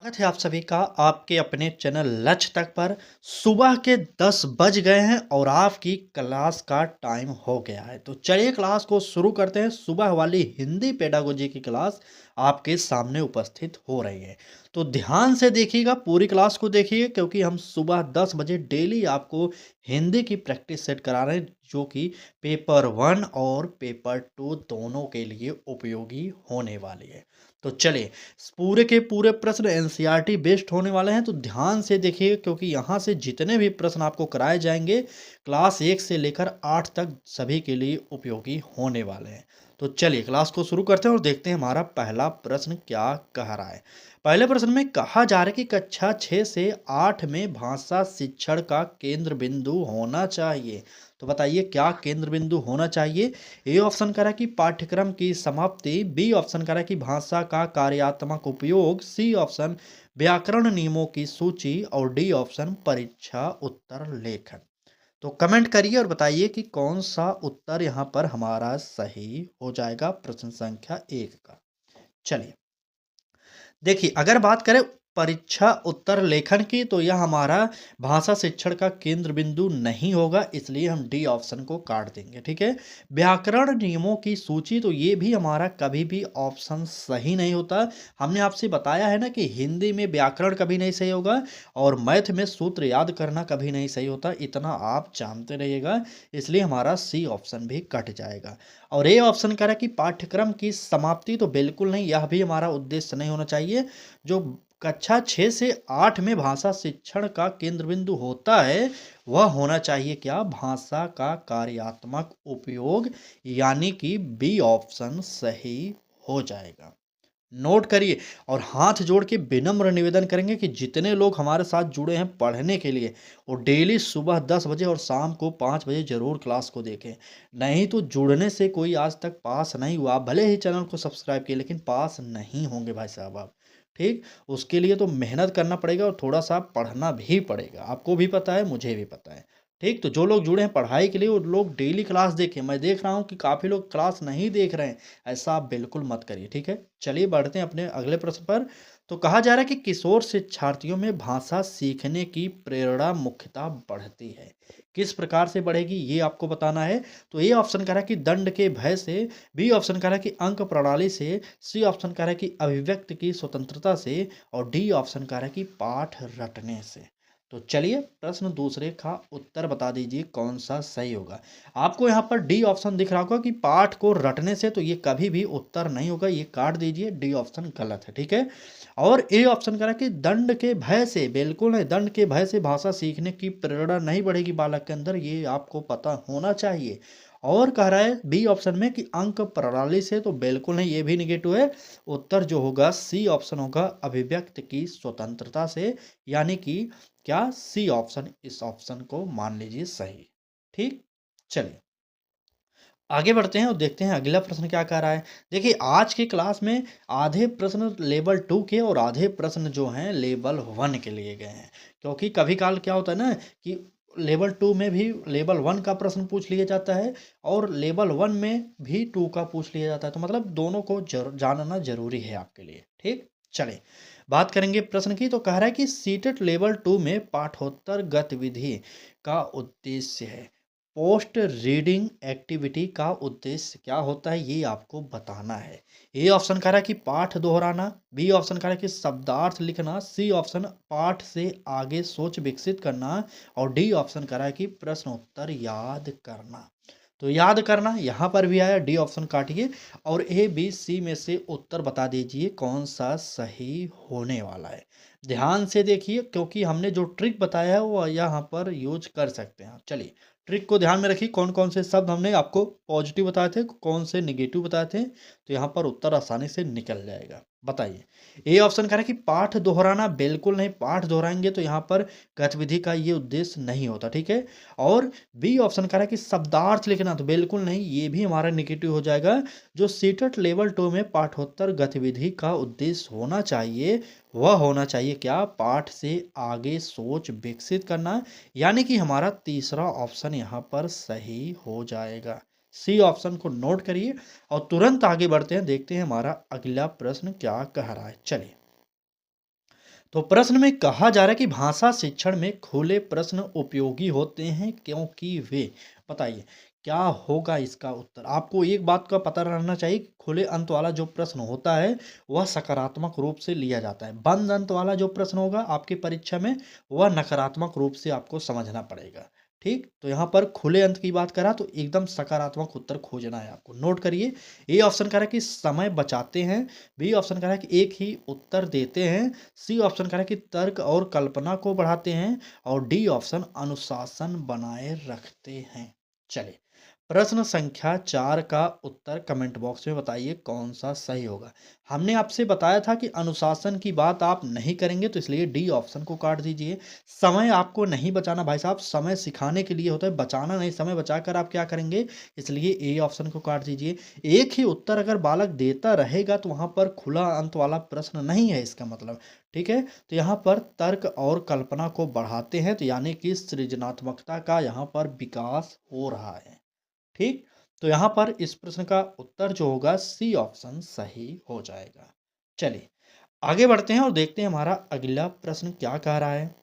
स्वागत है आप सभी का आपके अपने चैनल लच तक पर। सुबह के 10 बज गए हैं और आपकी क्लास का टाइम हो गया है। तो चलिए क्लास को शुरू करते हैं। सुबह वाली हिंदी पेडागोजी की क्लास आपके सामने उपस्थित हो रही है। तो ध्यान से देखिएगा, पूरी क्लास को देखिए, क्योंकि हम सुबह 10 बजे डेली आपको हिंदी की प्रैक्टिस सेट करा रहे हैं, जो कि पेपर 1 और पेपर 2 दोनों के लिए उपयोगी होने वाली है। तो चलिए, पूरे के पूरे प्रश्न एनसीईआरटी बेस्ड होने वाले हैं, तो ध्यान से देखिए, क्योंकि यहाँ से जितने भी प्रश्न आपको कराए जाएंगे क्लास 1 से लेकर 8 तक सभी के लिए उपयोगी होने वाले हैं। तो चलिए क्लास को शुरू करते हैं और देखते हैं हमारा पहला प्रश्न क्या कह रहा है। पहले प्रश्न में कहा जा रहा है कि कक्षा 6 से 8 में भाषा शिक्षण का केंद्र बिंदु होना चाहिए। तो बताइए क्या केंद्र बिंदु होना चाहिए। ए ऑप्शन करा कि पाठ्यक्रम की समाप्ति, बी ऑप्शन करा कि भाषा का कार्यात्मक उपयोग, सी ऑप्शन व्याकरण नियमों की सूची और डी ऑप्शन परीक्षा उत्तर लेखन। तो कमेंट करिए और बताइए कि कौन सा उत्तर यहाँ पर हमारा सही हो जाएगा प्रश्न संख्या 1 का। चलिए देखिए, अगर बात करें परीक्षा उत्तर लेखन की, तो यह हमारा भाषा शिक्षण का केंद्र बिंदु नहीं होगा, इसलिए हम डी ऑप्शन को काट देंगे। ठीक है। व्याकरण नियमों की सूची, तो ये भी हमारा कभी भी ऑप्शन सही नहीं होता। हमने आपसे बताया है ना कि हिंदी में व्याकरण कभी नहीं सही होगा और मैथ में सूत्र याद करना कभी नहीं सही होता, इतना आप जानते रहिएगा। इसलिए हमारा सी ऑप्शन भी कट जाएगा। और ए ऑप्शन कह रहा है कि पाठ्यक्रम की समाप्ति, तो बिल्कुल नहीं, यह भी हमारा उद्देश्य नहीं होना चाहिए। जो कक्षा 6 से 8 में भाषा शिक्षण का केंद्र बिंदु होता है, वह होना चाहिए क्या, भाषा का कार्यात्मक उपयोग, यानी कि बी ऑप्शन सही हो जाएगा। नोट करिए और हाथ जोड़ के विनम्र निवेदन करेंगे कि जितने लोग हमारे साथ जुड़े हैं पढ़ने के लिए, वो डेली सुबह 10 बजे और शाम को 5 बजे ज़रूर क्लास को देखें। नहीं तो जुड़ने से कोई आज तक पास नहीं हुआ, आप भले ही चैनल को सब्सक्राइब किए लेकिन पास नहीं होंगे भाई साहब आप। ठीक, उसके लिए तो मेहनत करना पड़ेगा और थोड़ा सा पढ़ना भी पड़ेगा, आपको भी पता है मुझे भी पता है। ठीक, तो जो लोग जुड़े हैं पढ़ाई के लिए वो लोग डेली क्लास देखें। मैं देख रहा हूँ कि काफ़ी लोग क्लास नहीं देख रहे हैं, ऐसा आप बिल्कुल मत करिए। ठीक है, चलिए बढ़ते हैं अपने अगले प्रश्न पर। तो कहा जा रहा है कि किशोर शिक्षार्थियों में भाषा सीखने की प्रेरणा मुख्यतः बढ़ती है, किस प्रकार से बढ़ेगी ये आपको बताना है। तो ए ऑप्शन कह रहा है कि दंड के भय से, बी ऑप्शन कह रहा है कि अंक प्रणाली से, सी ऑप्शन कह रहा है कि अभिव्यक्ति की स्वतंत्रता से और डी ऑप्शन कह रहा है कि पाठ रटने से। तो चलिए प्रश्न दूसरे का उत्तर बता दीजिए कौन सा सही होगा। आपको यहाँ पर डी ऑप्शन दिख रहा होगा कि पाठ को रटने से, तो ये कभी भी उत्तर नहीं होगा, ये काट दीजिए, डी ऑप्शन गलत है। ठीक है। और ए ऑप्शन कह रहा है कि दंड के भय से, बिल्कुल नहीं, दंड के भय से भाषा सीखने की प्रेरणा नहीं बढ़ेगी बालक के अंदर, ये आपको पता होना चाहिए। और कह रहा है बी ऑप्शन में कि अंक प्रणाली से, तो बिल्कुल नहीं, ये भी निगेटिव है। उत्तर जो होगा सी ऑप्शन होगा, अभिव्यक्ति की स्वतंत्रता से, यानी कि क्या, सी ऑप्शन, इस ऑप्शन को मान लीजिए सही। ठीक, चलिए आगे बढ़ते हैं और देखते हैं अगला प्रश्न क्या कह रहा है। देखिए आज की क्लास में आधे प्रश्न लेवल 2 के और आधे प्रश्न जो हैं लेवल 1 के लिए गए हैं, क्योंकि कभी काल क्या होता है ना कि लेवल 2 में भी लेवल 1 का प्रश्न पूछ लिया जाता है और लेवल 1 में भी 2 का पूछ लिया जाता है, तो मतलब दोनों को जानना जरूरी है आपके लिए। ठीक, चलिए बात करेंगे प्रश्न की। तो कह रहा है कि सीटेट लेवल 2 में पाठोत्तर गतिविधि का उद्देश्य है, पोस्ट रीडिंग एक्टिविटी का उद्देश्य क्या होता है ये आपको बताना है। ए ऑप्शन कह रहा है कि पाठ दोहराना, बी ऑप्शन कह रहा है कि शब्दार्थ लिखना, सी ऑप्शन पाठ से आगे सोच विकसित करना और डी ऑप्शन कह रहा है कि प्रश्न उत्तर याद करना। तो याद करना यहाँ पर भी आया, डी ऑप्शन काटिए और ए बी सी में से उत्तर बता दीजिए कौन सा सही होने वाला है। ध्यान से देखिए, क्योंकि हमने जो ट्रिक बताया है वो यहाँ पर यूज कर सकते हैं। चलिए ट्रिक को ध्यान में रखिए, कौन कौन से शब्द हमने आपको पॉजिटिव बताए थे, कौन से निगेटिव बताए थे, तो यहाँ पर उत्तर आसानी से निकल जाएगा। बताइए। ए ऑप्शन कह रहा है कि पाठ दोहराना, बिल्कुल नहीं, पाठ दोहराएंगे तो यहाँ पर गतिविधि का ये उद्देश्य नहीं होता। ठीक है। और बी ऑप्शन कह रहा है कि शब्दार्थ लिखना, तो बिल्कुल नहीं, ये भी हमारा निगेटिव हो जाएगा। जो सीटेट लेवल 2 में पाठोत्तर गतिविधि का उद्देश्य होना चाहिए, वह होना चाहिए क्या, पाठ से आगे सोच विकसित करना, यानी कि हमारा तीसरा ऑप्शन यहाँ पर सही हो जाएगा। सी ऑप्शन को नोट करिए और तुरंत आगे बढ़ते हैं, देखते हैं हमारा अगला प्रश्न क्या कह रहा है। चलिए तो प्रश्न में कहा जा रहा है कि भाषा शिक्षण में खुले प्रश्न उपयोगी होते हैं क्योंकि वे, बताइए क्या होगा इसका उत्तर। आपको एक बात का पता रहना चाहिए कि खुले अंत वाला जो प्रश्न होता है वह सकारात्मक रूप से लिया जाता है, बंद अंत वाला जो प्रश्न होगा आपकी परीक्षा में वह नकारात्मक रूप से आपको समझना पड़ेगा। ठीक, तो यहाँ पर खुले अंत की बात करा तो एकदम सकारात्मक उत्तर खोजना है आपको। नोट करिए, ए ऑप्शन कह रहा है कि समय बचाते हैं, बी ऑप्शन कह रहा है कि एक ही उत्तर देते हैं, सी ऑप्शन कह रहा है कि तर्क और कल्पना को बढ़ाते हैं, और डी ऑप्शन अनुशासन बनाए रखते हैं। चलिए, प्रश्न संख्या 4 का उत्तर कमेंट बॉक्स में बताइए कौन सा सही होगा। हमने आपसे बताया था कि अनुशासन की बात आप नहीं करेंगे तो इसलिए डी ऑप्शन को काट दीजिए। समय आपको नहीं बचाना भाई साहब, समय सिखाने के लिए होता है, बचाना नहीं। समय बचाकर आप क्या करेंगे, इसलिए ए ऑप्शन को काट दीजिए। एक ही उत्तर अगर बालक देता रहेगा तो वहाँ पर खुला अंत वाला प्रश्न नहीं है इसका मतलब। ठीक है, तो यहाँ पर तर्क और कल्पना को बढ़ाते हैं, तो यानी कि सृजनात्मकता का यहाँ पर विकास हो रहा है। ठीक, तो यहाँ पर इस प्रश्न का उत्तर जो होगा सी ऑप्शन सही हो जाएगा। चलिए, आगे बढ़ते हैं और देखते हैं हमारा अगला प्रश्न क्या कह रहा है।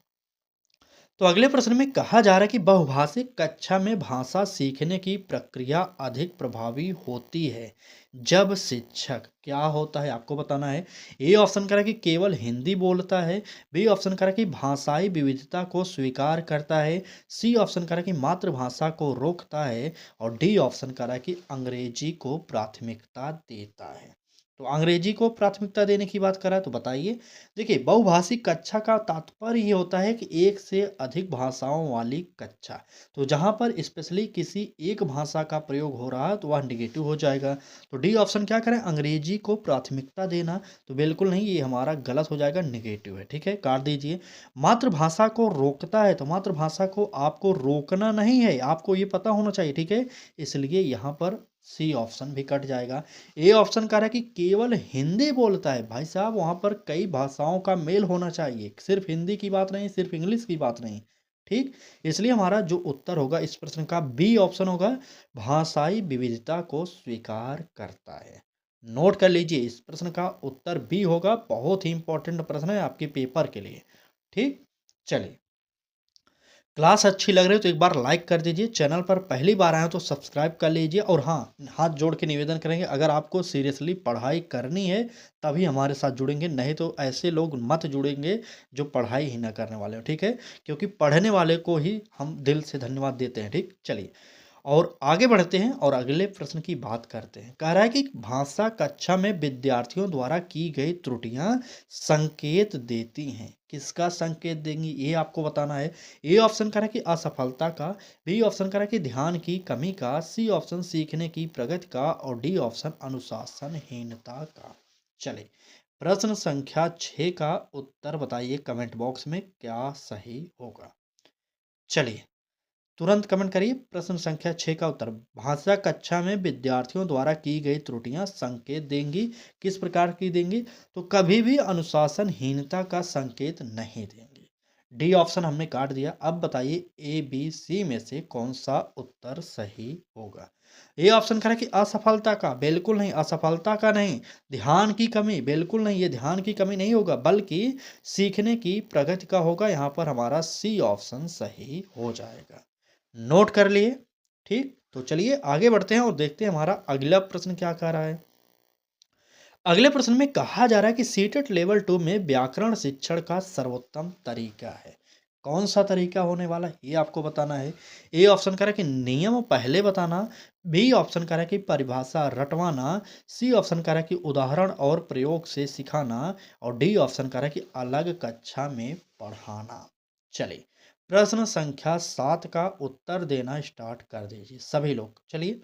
तो अगले प्रश्न में कहा जा रहा है कि बहुभाषिक कक्षा में भाषा सीखने की प्रक्रिया अधिक प्रभावी होती है जब शिक्षक क्या होता है आपको बताना है। ए ऑप्शन करा कि केवल हिंदी बोलता है, बी ऑप्शन करा कि भाषाई विविधता को स्वीकार करता है, सी ऑप्शन करा कि मातृभाषा को रोकता है, और डी ऑप्शन करा कि अंग्रेजी को प्राथमिकता देता है। तो अंग्रेजी को प्राथमिकता देने की बात करा तो बताइए। देखिए, बहुभाषिक कक्षा का तात्पर्य ये होता है कि एक से अधिक भाषाओं वाली कक्षा। तो जहाँ पर स्पेशली किसी एक भाषा का प्रयोग हो रहा है तो वह निगेटिव हो जाएगा। तो डी ऑप्शन क्या करें, अंग्रेजी को प्राथमिकता देना, तो बिल्कुल नहीं, ये हमारा गलत हो जाएगा, निगेटिव है। ठीक है, काट दीजिए। मातृभाषा को रोकता है, तो मातृभाषा को आपको रोकना नहीं है, आपको ये पता होना चाहिए। ठीक है, इसलिए यहाँ पर सी ऑप्शन भी कट जाएगा। ए ऑप्शन कह रहा है कि केवल हिंदी बोलता है, भाई साहब वहाँ पर कई भाषाओं का मेल होना चाहिए, सिर्फ हिंदी की बात नहीं, सिर्फ इंग्लिश की बात नहीं। ठीक, इसलिए हमारा जो उत्तर होगा इस प्रश्न का बी ऑप्शन होगा, भाषाई विविधता को स्वीकार करता है। नोट कर लीजिए, इस प्रश्न का उत्तर बी होगा, बहुत ही इंपॉर्टेंट प्रश्न है आपके पेपर के लिए। ठीक, चलिए, क्लास अच्छी लग रही है तो एक बार लाइक कर दीजिए, चैनल पर पहली बार आए हो तो सब्सक्राइब कर लीजिए, और हाँ, हाथ जोड़ के निवेदन करेंगे अगर आपको सीरियसली पढ़ाई करनी है तभी हमारे साथ जुड़ेंगे, नहीं तो ऐसे लोग मत जुड़ेंगे जो पढ़ाई ही ना करने वाले हो। ठीक है, क्योंकि पढ़ने वाले को ही हम दिल से धन्यवाद देते हैं। ठीक, चलिए, और आगे बढ़ते हैं और अगले प्रश्न की बात करते हैं। कह रहा है कि भाषा कक्षा में विद्यार्थियों द्वारा की गई त्रुटियां संकेत देती हैं, किसका संकेत देंगी ये आपको बताना है। ए ऑप्शन कह रहा है कि असफलता का, बी ऑप्शन कह रहा है कि ध्यान की कमी का, सी ऑप्शन सीखने की प्रगति का, और डी ऑप्शन अनुशासनहीनता का। चलिए, प्रश्न संख्या 6 का उत्तर बताइए कमेंट बॉक्स में क्या सही होगा। चलिए, तुरंत कमेंट करिए प्रश्न संख्या 6 का उत्तर। भाषा कक्षा में विद्यार्थियों द्वारा की गई त्रुटियां संकेत देंगी, किस प्रकार की देंगी, तो कभी भी अनुशासनहीनता का संकेत नहीं देंगी। डी ऑप्शन हमने काट दिया। अब बताइए ए बी सी में से कौन सा उत्तर सही होगा। ए ऑप्शन करें कि असफलता का, बिल्कुल नहीं, असफलता का नहीं। ध्यान की कमी, बिल्कुल नहीं, ये ध्यान की कमी नहीं होगा बल्कि सीखने की प्रगति का होगा। यहाँ पर हमारा सी ऑप्शन सही हो जाएगा। नोट कर लिए। ठीक, तो चलिए आगे बढ़ते हैं और देखते हैं हमारा अगला प्रश्न क्या कह रहा है। अगले प्रश्न में कहा जा रहा है कि सीटेट लेवल 2 में व्याकरण शिक्षण का सर्वोत्तम तरीका है, कौन सा तरीका होने वाला है ये आपको बताना है। ए ऑप्शन कह रहा है कि नियम पहले बताना, बी ऑप्शन कह रहा है कि परिभाषा रटवाना, सी ऑप्शन कह रहा है कि उदाहरण और प्रयोग से सिखाना, और डी ऑप्शन कह रहा है कि अलग कक्षा में पढ़ाना। चलिए, प्रश्न संख्या 7 का उत्तर देना स्टार्ट कर दीजिए सभी लोग। चलिए,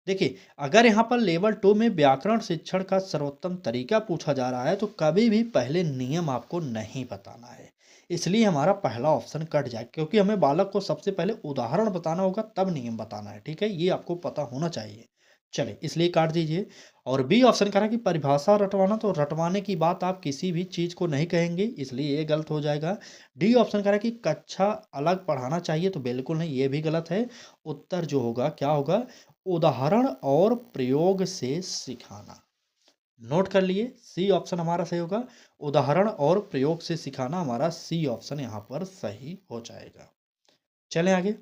देखिए, अगर यहाँ पर लेवल 2 में व्याकरण शिक्षण का सर्वोत्तम तरीका पूछा जा रहा है तो कभी भी पहले नियम आपको नहीं बताना है, इसलिए हमारा पहला ऑप्शन कट जाए, क्योंकि हमें बालक को सबसे पहले उदाहरण बताना होगा तब नियम बताना है। ठीक है, ये आपको पता होना चाहिए। चलिए, इसलिए काट दीजिए। और बी ऑप्शन कह रहा है कि परिभाषा रटवाना, तो रटवाने की बात आप किसी भी चीज़ को नहीं कहेंगे, इसलिए ये गलत हो जाएगा। डी ऑप्शन कह रहा है कि कक्षा अलग पढ़ाना चाहिए, तो बिल्कुल नहीं, ये भी गलत है। उत्तर जो होगा क्या होगा, उदाहरण और प्रयोग से सिखाना। नोट कर लिए, सी ऑप्शन हमारा सही होगा। उदाहरण और प्रयोग से सिखाना, हमारा सी ऑप्शन यहाँ पर सही हो जाएगा। चलें आगे।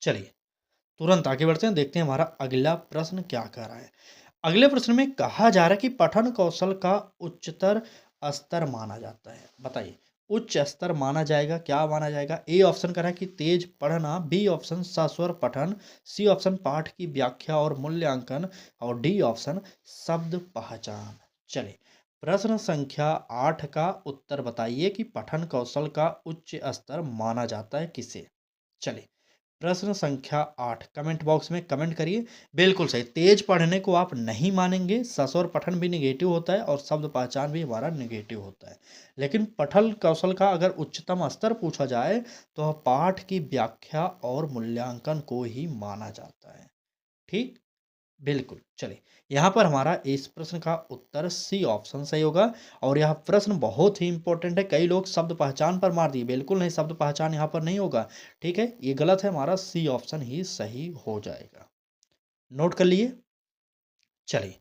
चलिए तुरंत आगे बढ़ते हैं, देखते हैं हमारा अगला प्रश्न क्या कह रहा है। अगले प्रश्न में कहा जा रहा है कि पठन कौशल का उच्चतर स्तर माना जाता है। बताइए, उच्च स्तर माना जाएगा, क्या माना जाएगा? ए ऑप्शन कह रहा है कि तेज पढ़ना, बी ऑप्शन सस्वर पठन, सी ऑप्शन पाठ की व्याख्या और मूल्यांकन, और डी ऑप्शन शब्द पहचान। चलिए, प्रश्न संख्या 8 का उत्तर बताइए कि पठन कौशल का उच्च स्तर माना जाता है किसे। चलिए, प्रश्न संख्या 8 कमेंट बॉक्स में कमेंट करिए। बिल्कुल सही, तेज पढ़ने को आप नहीं मानेंगे, सस्वर पठन भी निगेटिव होता है और शब्द पहचान भी हमारा निगेटिव होता है। लेकिन पठन कौशल का अगर उच्चतम स्तर पूछा जाए तो पाठ की व्याख्या और मूल्यांकन को ही माना जाता है। ठीक, बिल्कुल। चलिए, यहाँ पर हमारा इस प्रश्न का उत्तर सी ऑप्शन सही होगा। और यह प्रश्न बहुत ही इंपॉर्टेंट है, कई लोग शब्द पहचान पर मार दिए, बिल्कुल नहीं, शब्द पहचान यहाँ पर नहीं होगा। ठीक है, ये गलत है, हमारा सी ऑप्शन ही सही हो जाएगा। नोट कर लिए। चलिए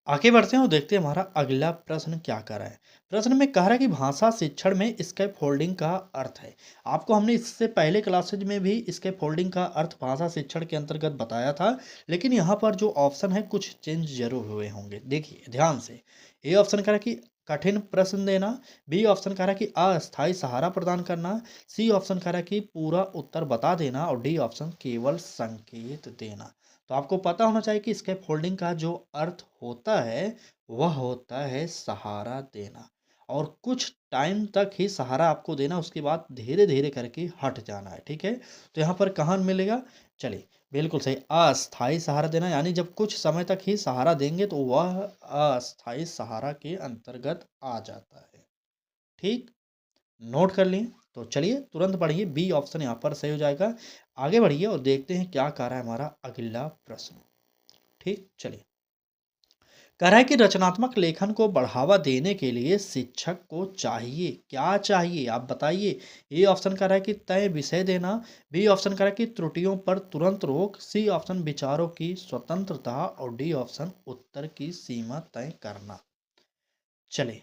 आगे बढ़ते हैं और देखते हैं हमारा अगला प्रश्न क्या कर रहा है। प्रश्न में कह रहा है कि भाषा शिक्षण में स्कैप फोल्डिंग का अर्थ है। आपको हमने इससे पहले क्लासेज में भी स्कैप फोल्डिंग का अर्थ भाषा शिक्षण के अंतर्गत बताया था, लेकिन यहाँ पर जो ऑप्शन है कुछ चेंज जरूर हुए होंगे। देखिए ध्यान से, ए ऑप्शन कह रहा है कि कठिन प्रश्न देना, बी ऑप्शन कह रहा है कि अस्थायी सहारा प्रदान करना, सी ऑप्शन कह रहा है कि पूरा उत्तर बता देना, और डी ऑप्शन केवल संकेत देना। तो आपको पता होना चाहिए कि स्केप फोल्डिंग का जो अर्थ होता है वह होता है सहारा देना, और कुछ टाइम तक ही सहारा आपको देना, उसके बाद धीरे धीरे करके हट जाना है। ठीक है, तो यहाँ पर कहाँ मिलेगा? चलिए, बिल्कुल सही, अस्थाई सहारा देना, यानी जब कुछ समय तक ही सहारा देंगे तो वह अस्थाई सहारा के अंतर्गत आ जाता है। ठीक, नोट कर लिए। तो चलिए तुरंत पढ़िए, बी ऑप्शन यहाँ पर सही हो जाएगा। आगे बढ़िए और देखते हैं क्या कह रहा है हमारा अगला प्रश्न। ठीक, चलिए, कह रहा है कि रचनात्मक लेखन को बढ़ावा देने के लिए शिक्षक को चाहिए, क्या चाहिए आप बताइए। ए ऑप्शन कह रहा है कि तय विषय देना, बी ऑप्शन कह रहा है कि त्रुटियों पर तुरंत रोक, सी ऑप्शन विचारों की स्वतंत्रता, और डी ऑप्शन उत्तर की सीमा तय करना। चलिए,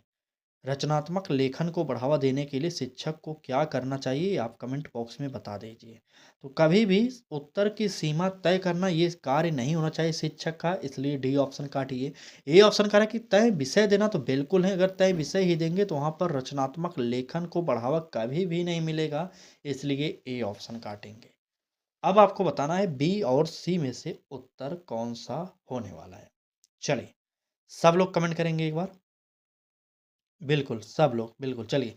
रचनात्मक लेखन को बढ़ावा देने के लिए शिक्षक को क्या करना चाहिए आप कमेंट बॉक्स में बता दीजिए। तो कभी भी उत्तर की सीमा तय करना ये कार्य नहीं होना चाहिए शिक्षक का, इसलिए डी ऑप्शन काटिए। ए ऑप्शन कह रहा है कि तय विषय देना, तो बिल्कुल है, अगर तय विषय ही देंगे तो वहाँ पर रचनात्मक लेखन को बढ़ावा कभी भी नहीं मिलेगा, इसलिए ए ऑप्शन काटेंगे। अब आपको बताना है बी और सी में से उत्तर कौन सा होने वाला है। चलिए, सब लोग कमेंट करेंगे एक बार। बिल्कुल, सब लोग, बिल्कुल। चलिए,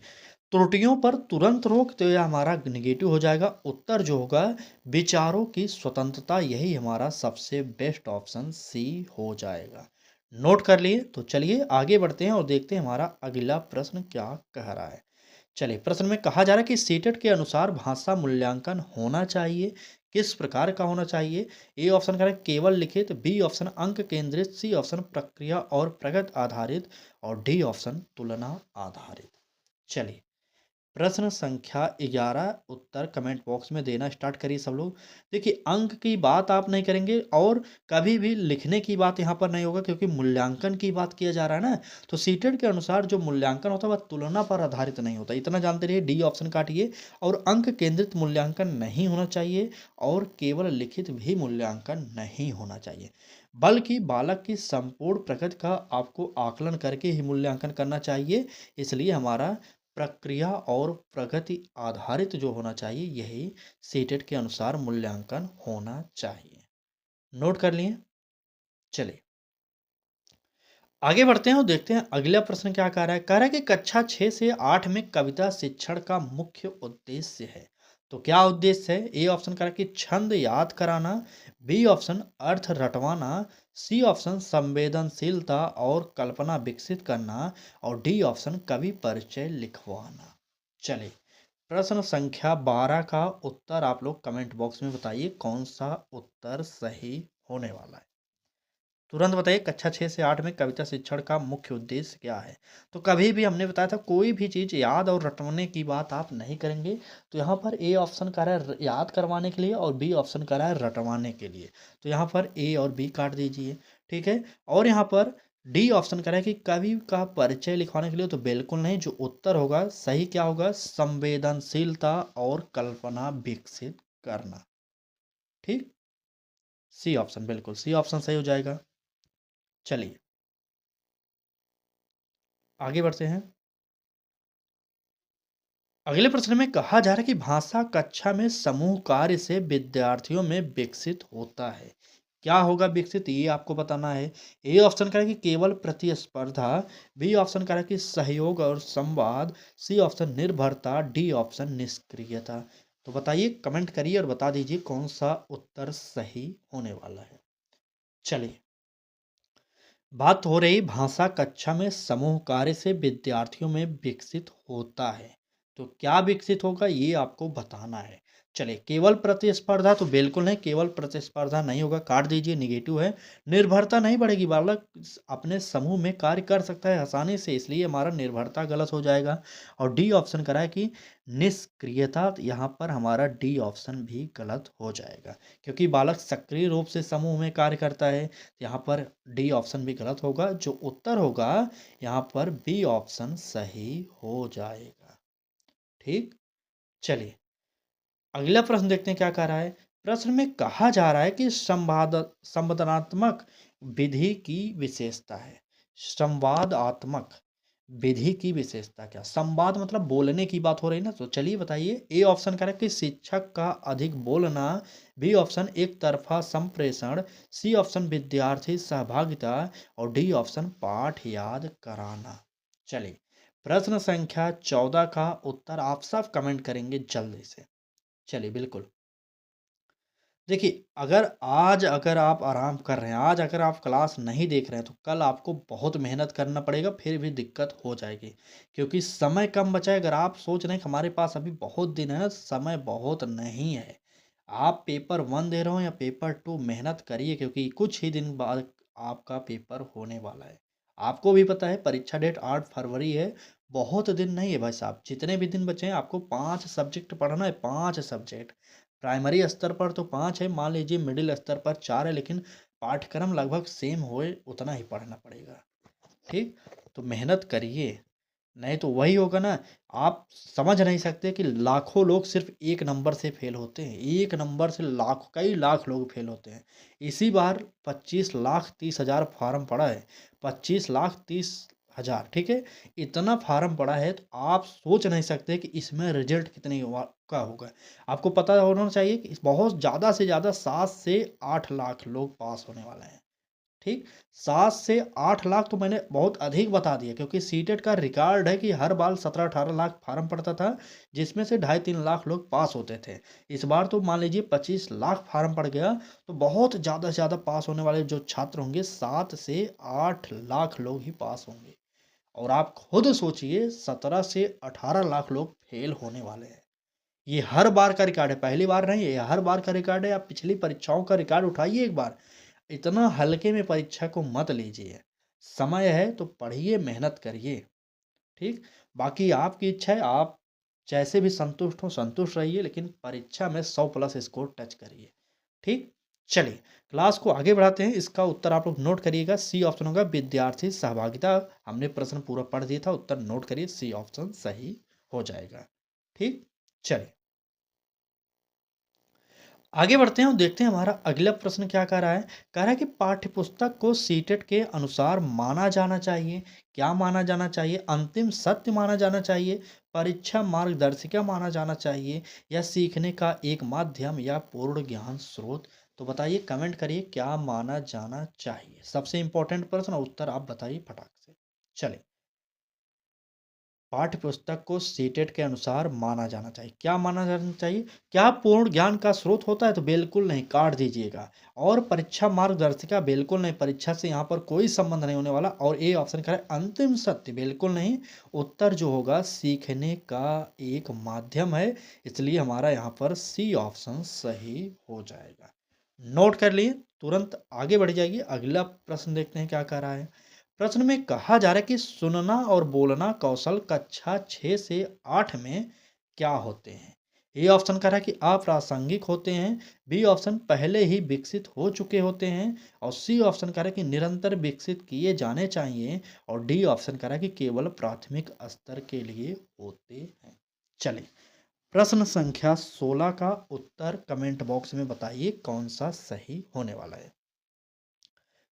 त्रुटियों पर तुरंत रोक, तो यह हमारा नेगेटिव हो जाएगा। उत्तर जो होगा विचारों की स्वतंत्रता, यही हमारा सबसे बेस्ट ऑप्शन सी हो जाएगा। नोट कर लिए। तो चलिए आगे बढ़ते हैं और देखते हैं हमारा अगला प्रश्न क्या कह रहा है। चलिए, प्रश्न में कहा जा रहा है कि सीटेट के अनुसार भाषा मूल्यांकन होना चाहिए, किस प्रकार का होना चाहिए। ए ऑप्शन करें केवल लिखित, बी ऑप्शन अंक केंद्रित, सी ऑप्शन प्रक्रिया और प्रगति आधारित, और डी ऑप्शन तुलना आधारित। चलिए, प्रश्न संख्या 11 उत्तर कमेंट बॉक्स में देना स्टार्ट करिए सब लोग। देखिए, अंक की बात आप नहीं करेंगे और कभी भी लिखने की बात यहाँ पर नहीं होगा, क्योंकि मूल्यांकन की बात किया जा रहा है ना। तो सीटेड के अनुसार जो मूल्यांकन होता है वह तुलना पर आधारित नहीं होता, इतना जानते रहिए। डी ऑप्शन काटिए। और अंक केंद्रित मूल्यांकन नहीं होना चाहिए, और केवल लिखित भी मूल्यांकन नहीं होना चाहिए, बल्कि बालक की संपूर्ण प्रगति का आपको आकलन करके ही मूल्यांकन करना चाहिए। इसलिए हमारा प्रक्रिया और प्रगति आधारित जो होना चाहिए, यही सीटेट के अनुसार मूल्यांकन होना चाहिए। नोट कर लिए। चलिए आगे बढ़ते हैं और देखते हैं अगला प्रश्न क्या कह रहा है। कह रहा है कि कक्षा 6 से 8 में कविता शिक्षण का मुख्य उद्देश्य है। तो क्या उद्देश्य है? ए ऑप्शन कह रहा है कि छंद याद कराना, बी ऑप्शन अर्थ रटवाना, सी ऑप्शन संवेदनशीलता और कल्पना विकसित करना, और डी ऑप्शन कवि परिचय लिखवाना। चलिए, प्रश्न संख्या 12 का उत्तर आप लोग कमेंट बॉक्स में बताइए, कौन सा उत्तर सही होने वाला है। तुरंत बताइए, कक्षा 6 से 8 में कविता शिक्षण का मुख्य उद्देश्य क्या है। तो कभी भी हमने बताया था कोई भी चीज़ याद और रटने की बात आप नहीं करेंगे। तो यहाँ पर ए ऑप्शन कर रहा है याद करवाने के लिए, और बी ऑप्शन कर रहा है रटवाने के लिए। तो यहाँ पर ए और बी काट दीजिए। ठीक है, और यहाँ पर डी ऑप्शन कह रहा है कि कवि का परिचय लिखवाने के लिए, तो बिल्कुल नहीं। जो उत्तर होगा सही क्या होगा, संवेदनशीलता और कल्पना विकसित करना। ठीक, सी ऑप्शन, बिल्कुल सी ऑप्शन सही हो जाएगा। चलिए आगे बढ़ते हैं। अगले प्रश्न में कहा जा रहा है कि भाषा कक्षा में समूह कार्य से विद्यार्थियों में विकसित होता है। क्या होगा विकसित, ये आपको बताना है। ए ऑप्शन करें कि केवल प्रतिस्पर्धा, बी ऑप्शन करें कि सहयोग और संवाद, सी ऑप्शन निर्भरता, डी ऑप्शन निष्क्रियता। तो बताइए, कमेंट करिए और बता दीजिए कौन सा उत्तर सही होने वाला है। चलिए, बात हो रही भाषा कक्षा में समूह कार्य से विद्यार्थियों में विकसित होता है। तो क्या विकसित होगा ये आपको बताना है। चलिए, केवल प्रतिस्पर्धा, तो बिल्कुल नहीं, केवल प्रतिस्पर्धा नहीं होगा, काट दीजिए, निगेटिव है। निर्भरता नहीं बढ़ेगी, बालक अपने समूह में कार्य कर सकता है आसानी से, इसलिए हमारा निर्भरता गलत हो जाएगा। और डी ऑप्शन करा है कि निष्क्रियता, यहाँ पर हमारा डी ऑप्शन भी गलत हो जाएगा, क्योंकि बालक सक्रिय रूप से समूह में कार्य करता है। यहाँ पर डी ऑप्शन भी गलत होगा। जो उत्तर होगा यहाँ पर बी ऑप्शन सही हो जाएगा। ठीक, चलिए अगला प्रश्न देखते हैं क्या कह रहा है। प्रश्न में कहा जा रहा है कि संवादात्मक विधि की विशेषता है। संवादात्मक विधि की विशेषता क्या, संवाद मतलब बोलने की बात हो रही ना, तो चलिए बताइए। ए ऑप्शन करें कि शिक्षक का अधिक बोलना, बी ऑप्शन एक तरफा संप्रेषण, सी ऑप्शन विद्यार्थी सहभागिता, और डी ऑप्शन पाठ याद कराना। चलिए, प्रश्न संख्या 14 का उत्तर आप सब कमेंट करेंगे जल्दी से। चलिए बिल्कुल, देखिए, अगर आप आराम कर रहे हैं, आज अगर आप क्लास नहीं देख रहे हैं, तो कल आपको बहुत मेहनत करना पड़ेगा, फिर भी दिक्कत हो जाएगी, क्योंकि समय कम बचा है। अगर आप सोच रहे हैं कि हमारे पास अभी बहुत दिन है, समय बहुत नहीं है। आप पेपर 1 दे रहे हो या पेपर 2, मेहनत करिए, क्योंकि कुछ ही दिन बाद आपका पेपर होने वाला है। आपको भी पता है परीक्षा डेट 8 फरवरी है, बहुत दिन नहीं है भाई साहब। जितने भी दिन बचे हैं, आपको 5 सब्जेक्ट पढ़ना है, 5 सब्जेक्ट। प्राइमरी स्तर पर तो 5 है, मान लीजिए मिडिल स्तर पर 4 है, लेकिन पाठ्यक्रम लगभग सेम होए उतना ही पढ़ना पड़ेगा। ठीक, तो मेहनत करिए, नहीं तो वही होगा ना। आप समझ नहीं सकते कि लाखों लोग सिर्फ एक नंबर से फेल होते हैं, एक नंबर से लाख, कई लाख लोग फेल होते हैं। इसी बार 25,30,000 फार्म पड़ा है, 25,30,000, ठीक है। इतना फार्म पड़ा है, तो आप सोच नहीं सकते कि इसमें रिजल्ट कितने का होगा। आपको पता होना चाहिए कि बहुत ज़्यादा से ज़्यादा 7 से 8 लाख लोग पास होने वाले हैं। ठीक, 7 से 8 लाख तो मैंने बहुत अधिक बता दिया, क्योंकि सीटेट का रिकॉर्ड है कि हर बार 17-18 लाख फार्म पड़ता था, जिसमें से 2.5-3 लाख लोग पास होते थे। इस बार तो मान लीजिए 25 लाख फार्म पड़ गया, तो बहुत ज़्यादा से ज़्यादा पास होने वाले जो छात्र होंगे, 7 से 8 लाख लोग ही पास होंगे। और आप खुद सोचिए, 17 से 18 लाख लोग फेल होने वाले हैं। ये हर बार का रिकॉर्ड है, पहली बार नहीं है, ये हर बार का रिकॉर्ड है। आप पिछली परीक्षाओं का रिकॉर्ड उठाइए एक बार। इतना हल्के में परीक्षा को मत लीजिए। समय है तो पढ़िए, मेहनत करिए। ठीक, बाकी आपकी इच्छा है, आप जैसे भी संतुष्ट हो संतुष्ट रहिए, लेकिन परीक्षा में 100 प्लस स्कोर टच करिए। ठीक, चलिए क्लास को आगे बढ़ाते हैं। इसका उत्तर आप लोग नोट करिएगा, सी ऑप्शन होगा विद्यार्थी सहभागिता। हमने प्रश्न पूरा पढ़ दिया था, उत्तर नोट करिए, सी ऑप्शन सही हो जाएगा। ठीक, चलिए आगे बढ़ते हैं और देखते हैं हमारा अगला प्रश्न क्या कह रहा है। कह रहा है कि पाठ्यपुस्तक को सीटेट के अनुसार माना जाना चाहिए। क्या माना जाना चाहिए, अंतिम सत्य माना जाना चाहिए, परीक्षा मार्गदर्शिका माना जाना चाहिए, या सीखने का एक माध्यम या पूर्ण ज्ञान स्रोत। तो बताइए, कमेंट करिए क्या माना जाना चाहिए। सबसे इंपॉर्टेंट प्रश्न, उत्तर आप बताइए फटाक से। चलिए, पाठ्य पुस्तक को सीटेट के अनुसार माना जाना चाहिए। क्या माना जाना चाहिए, क्या पूर्ण ज्ञान का स्रोत होता है, तो बिल्कुल नहीं, काट दीजिएगा। और परीक्षा मार्गदर्शिका, बिल्कुल नहीं, परीक्षा से यहाँ पर कोई संबंध नहीं होने वाला। और ए ऑप्शन का है अंतिम सत्य, बिल्कुल नहीं। उत्तर जो होगा सीखने का एक माध्यम है, इसलिए हमारा यहाँ पर सी ऑप्शन सही हो जाएगा। नोट कर लिए, तुरंत आगे बढ़ जाइए। अगला प्रश्न देखते हैं क्या कह रहा है। प्रश्न में कहा जा रहा है कि सुनना और बोलना कौशल कक्षा 6 से 8 में क्या होते हैं। ए ऑप्शन कह रहा है कि अप्रासंगिक होते हैं, बी ऑप्शन पहले ही विकसित हो चुके होते हैं, और सी ऑप्शन कह रहा है कि निरंतर विकसित किए जाने चाहिए, और डी ऑप्शन कह रहा है कि केवल प्राथमिक स्तर के लिए होते हैं। चलिए, प्रश्न संख्या 16 का उत्तर कमेंट बॉक्स में बताइए कौन सा सही होने वाला है।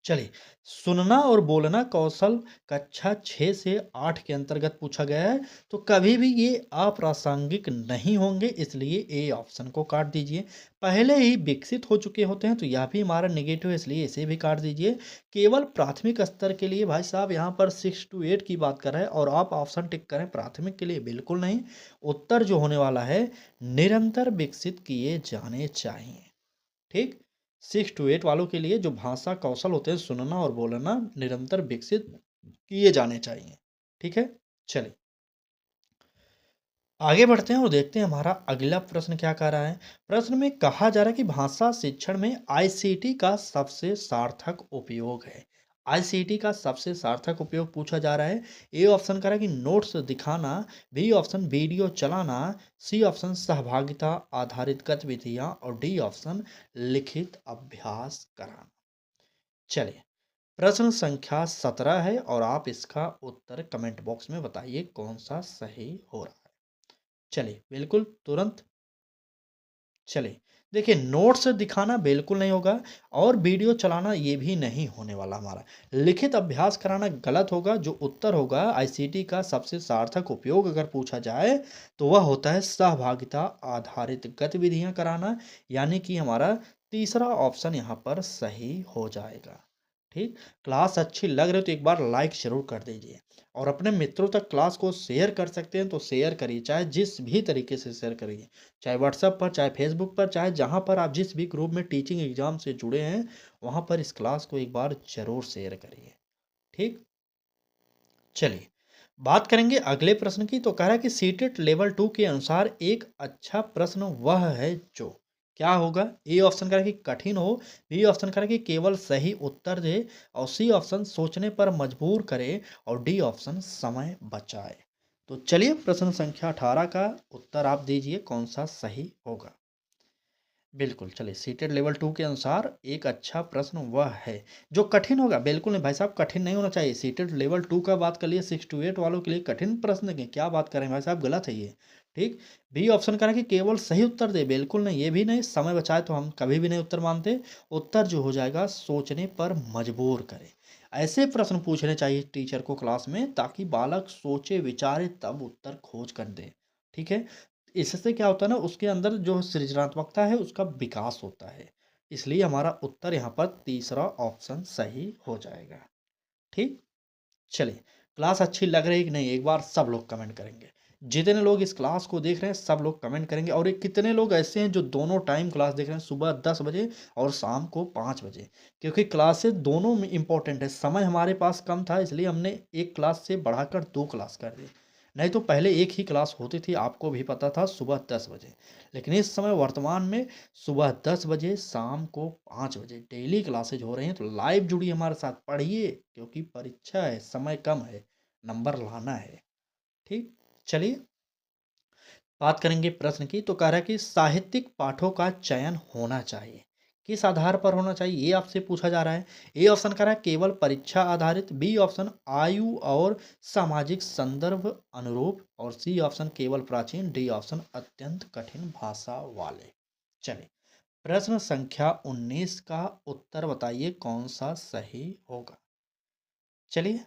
चलिए, सुनना और बोलना कौशल कक्षा 6 से 8 के अंतर्गत पूछा गया है, तो कभी भी ये अप्रासंगिक नहीं होंगे, इसलिए ए ऑप्शन को काट दीजिए। पहले ही विकसित हो चुके होते हैं, तो यह भी हमारा नेगेटिव है, इसलिए इसे भी काट दीजिए। केवल प्राथमिक स्तर के लिए भाई साहब यहाँ पर 6 to 8 की बात कर रहे हैं, और आप ऑप्शन टिक करें प्राथमिक के लिए, बिल्कुल नहीं। उत्तर जो होने वाला है, निरंतर विकसित किए जाने चाहिए। ठीक, 6 to 8 वालों के लिए जो भाषा कौशल होते हैं, सुनना और बोलना, निरंतर विकसित किए जाने चाहिए। ठीक है, चलिए आगे बढ़ते हैं और देखते हैं हमारा अगला प्रश्न क्या कह रहा है। प्रश्न में कहा जा रहा है कि भाषा शिक्षण में आईसीटी का सबसे सार्थक उपयोग है। आईसीटी का सबसे सार्थक उपयोग पूछा जा रहा है। ए ऑप्शन कह रहा है कि नोट्स दिखाना, बी ऑप्शन वीडियो चलाना, सी ऑप्शन सहभागिता आधारित गतिविधियां, और डी ऑप्शन लिखित अभ्यास कराना। चलिए, प्रश्न संख्या 17 है, और आप इसका उत्तर कमेंट बॉक्स में बताइए कौन सा सही हो रहा है। चलिए, बिल्कुल तुरंत। चलिए, देखिए, नोट्स दिखाना बिल्कुल नहीं होगा, और वीडियो चलाना ये भी नहीं होने वाला हमारा। लिखित अभ्यास कराना गलत होगा। जो उत्तर होगा आईसीटी का सबसे सार्थक उपयोग अगर पूछा जाए, तो वह होता है सहभागिता आधारित गतिविधियां कराना, यानी कि हमारा तीसरा ऑप्शन यहाँ पर सही हो जाएगा। ठीक, क्लास अच्छी लग रही हो तो एक बार लाइक जरूर कर दीजिए, और अपने मित्रों तक क्लास को शेयर कर सकते हैं तो शेयर करिए, चाहे जिस भी तरीके से शेयर करिए, चाहे व्हाट्सएप पर, चाहे फेसबुक पर, चाहे जहाँ पर आप जिस भी ग्रुप में टीचिंग एग्जाम से जुड़े हैं, वहाँ पर इस क्लास को एक बार जरूर शेयर करिए। ठीक, चलिए बात करेंगे अगले प्रश्न की। तो कह रहा है कि सीटेट लेवल 2 के अनुसार एक अच्छा प्रश्न वह है जो क्या होगा। ए ऑप्शन कह रहा है कि कठिन हो, बी ऑप्शन कह रहा है कि केवल सही उत्तर दे, और सी ऑप्शन सोचने पर मजबूर करे, और डी ऑप्शन समय बचाए। तो चलिए, प्रश्न संख्या 18 का उत्तर आप दीजिए कौन सा सही होगा। बिल्कुल, चलिए, सीटेड लेवल 2 के अनुसार एक अच्छा प्रश्न वह है जो कठिन होगा। बिल्कुल नहीं भाई साहब, कठिन नहीं होना चाहिए। सीटेड लेवल 2 का बात कर लिए, 6 to 8 वालों के लिए कठिन प्रश्न की क्या बात करें भाई साहब, गलत है ये। ठीक, बी ऑप्शन करें कि केवल सही उत्तर दे, बिल्कुल नहीं, ये भी नहीं। समय बचाए तो हम कभी भी नहीं उत्तर मानते। उत्तर जो हो जाएगा सोचने पर मजबूर करे। ऐसे प्रश्न पूछने चाहिए टीचर को क्लास में, ताकि बालक सोचे विचारे तब उत्तर खोज कर दे। ठीक है, इससे क्या होता है ना, उसके अंदर जो सृजनात्मकता है उसका विकास होता है। इसलिए हमारा उत्तर यहाँ पर तीसरा ऑप्शन सही हो जाएगा। ठीक, चलिए, क्लास अच्छी लग रही है कि नहीं, एक बार सब लोग कमेंट करेंगे। जितने लोग इस क्लास को देख रहे हैं सब लोग कमेंट करेंगे। और ये कितने लोग ऐसे हैं जो दोनों टाइम क्लास देख रहे हैं, सुबह 10 बजे और शाम को 5 बजे, क्योंकि क्लासेस दोनों में इंपॉर्टेंट है। समय हमारे पास कम था, इसलिए हमने एक क्लास से बढ़ाकर 2 क्लास कर दी। नहीं तो पहले एक ही क्लास होती थी, आपको भी पता था, सुबह 10 बजे। लेकिन इस समय वर्तमान में सुबह 10 बजे, शाम को 5 बजे डेली क्लासेज हो रही हैं। तो लाइव जुड़िए हमारे साथ, पढ़िए, क्योंकि परीक्षा है, समय कम है, नंबर लाना है। ठीक, चलिए बात करेंगे प्रश्न की। तो कह रहा है कि साहित्यिक पाठों का चयन होना चाहिए, किस आधार पर होना चाहिए, ये आपसे पूछा जा रहा है। ए ऑप्शन कह रहा है केवल परीक्षा आधारित, बी ऑप्शन आयु और सामाजिक संदर्भ अनुरूप, और सी ऑप्शन केवल प्राचीन, डी ऑप्शन अत्यंत कठिन भाषा वाले। चलिए, प्रश्न संख्या 19 का उत्तर बताइए कौन सा सही होगा। चलिए,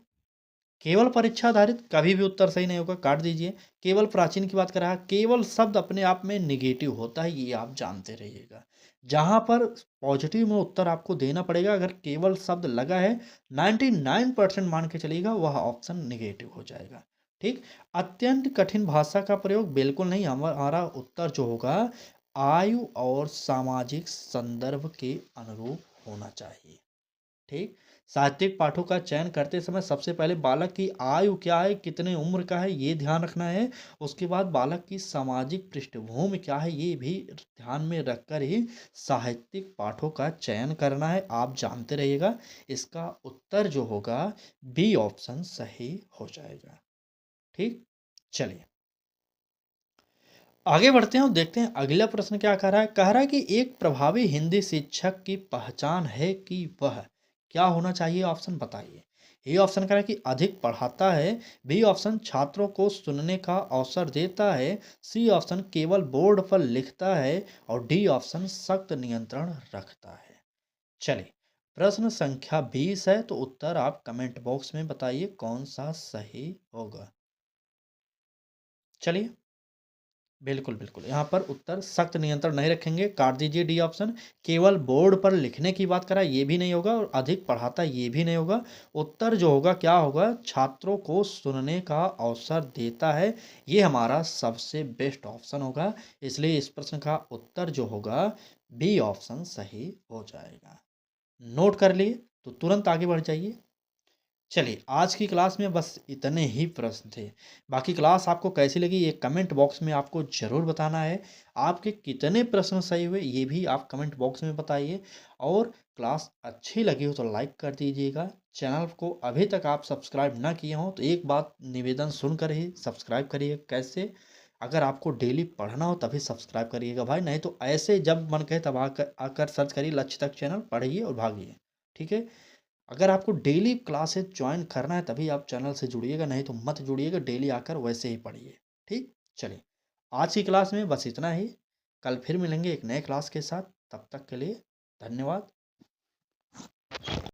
केवल परीक्षा आधारित कभी भी उत्तर सही नहीं होगा, काट दीजिए। केवल प्राचीन की बात कर रहा है, केवल शब्द अपने आप में निगेटिव होता है, ये आप जानते रहिएगा। जहां पर पॉजिटिव में उत्तर आपको देना पड़ेगा, अगर केवल शब्द लगा है, 99% मान के चलिएगा, वह ऑप्शन निगेटिव हो जाएगा। ठीक, अत्यंत कठिन भाषा का प्रयोग बिल्कुल नहीं। हमारा उत्तर जो होगा आयु और सामाजिक संदर्भ के अनुरूप होना चाहिए। ठीक, साहित्यिक पाठों का चयन करते समय सबसे पहले बालक की आयु क्या है, कितने उम्र का है, ये ध्यान रखना है। उसके बाद बालक की सामाजिक पृष्ठभूमि क्या है, ये भी ध्यान में रखकर ही साहित्यिक पाठों का चयन करना है। आप जानते रहिएगा, इसका उत्तर जो होगा बी ऑप्शन सही हो जाएगा। ठीक, चलिए आगे बढ़ते हैं और देखते हैं अगला प्रश्न क्या कह रहा है कि एक प्रभावी हिंदी शिक्षक की पहचान है कि वह क्या होना चाहिए, ऑप्शन बताइए। ए ऑप्शन कह रहा है कि अधिक पढ़ाता है, बी ऑप्शन छात्रों को सुनने का अवसर देता है, सी ऑप्शन केवल बोर्ड पर लिखता है और डी ऑप्शन सख्त नियंत्रण रखता है। चलिए, प्रश्न संख्या 20 है, तो उत्तर आप कमेंट बॉक्स में बताइए कौन सा सही होगा। चलिए, बिल्कुल, बिल्कुल। यहाँ पर उत्तर सख्त नियंत्रण नहीं रखेंगे, काट दीजिए डी ऑप्शन। केवल बोर्ड पर लिखने की बात करा, ये भी नहीं होगा और अधिक पढ़ाता ये भी नहीं होगा। उत्तर जो होगा क्या होगा, छात्रों को सुनने का अवसर देता है, ये हमारा सबसे बेस्ट ऑप्शन होगा। इसलिए इस प्रश्न का उत्तर जो होगा बी ऑप्शन सही हो जाएगा। नोट कर लिए, तो तुरंत आगे बढ़ जाइए। चलिए, आज की क्लास में बस इतने ही प्रश्न थे। बाकी क्लास आपको कैसी लगी ये कमेंट बॉक्स में आपको ज़रूर बताना है। आपके कितने प्रश्न सही हुए ये भी आप कमेंट बॉक्स में बताइए। और क्लास अच्छी लगी हो तो लाइक कर दीजिएगा। चैनल को अभी तक आप सब्सक्राइब ना किए हों तो एक बात निवेदन सुनकर ही सब्सक्राइब करिए। कैसे? अगर आपको डेली पढ़ना हो तभी सब्सक्राइब करिएगा भाई, नहीं तो ऐसे जब मन कहे तब आकर आकर सर्च करिए लक्ष्य तक चैनल, पढ़िए और भागिए। ठीक है? अगर आपको डेली क्लासेस ज्वाइन करना है तभी आप चैनल से जुड़िएगा, नहीं तो मत जुड़िएगा, डेली आकर वैसे ही पढ़िए। ठीक, चलिए, आज की क्लास में बस इतना ही। कल फिर मिलेंगे एक नए क्लास के साथ, तब तक के लिए धन्यवाद।